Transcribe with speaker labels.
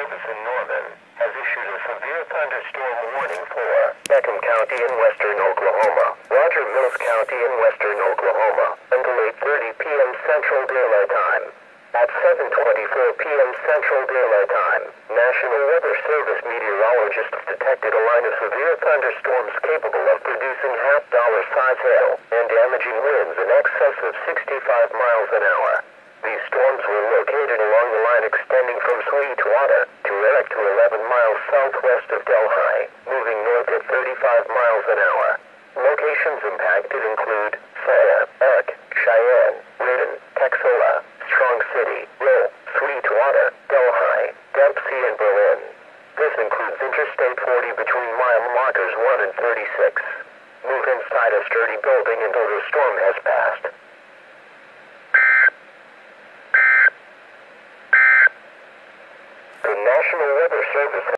Speaker 1: Service in Norman has issued a severe thunderstorm warning for Beckham County in western Oklahoma, Roger Mills County in western Oklahoma, until 8:30 p.m. Central Daylight Time. At 7:24 p.m. Central Daylight Time, National Weather Service meteorologists detected a line of severe thunderstorms capable of producing half-dollar-size hail and damaging winds in excess of 65 miles an hour. These storms were located along the line extending from Sweetwater to Eric to 11 miles southwest of Delhi, moving north at 35 miles an hour. Locations impacted include Saya, Eric, Cheyenne, Ridden, Texola, Strong City, Roll, Sweetwater, Delhi, Dempsey, and Berlin. This includes Interstate 40 between mile markers 1 and 36. Move inside a sturdy building until the storm has passed. The National Weather Service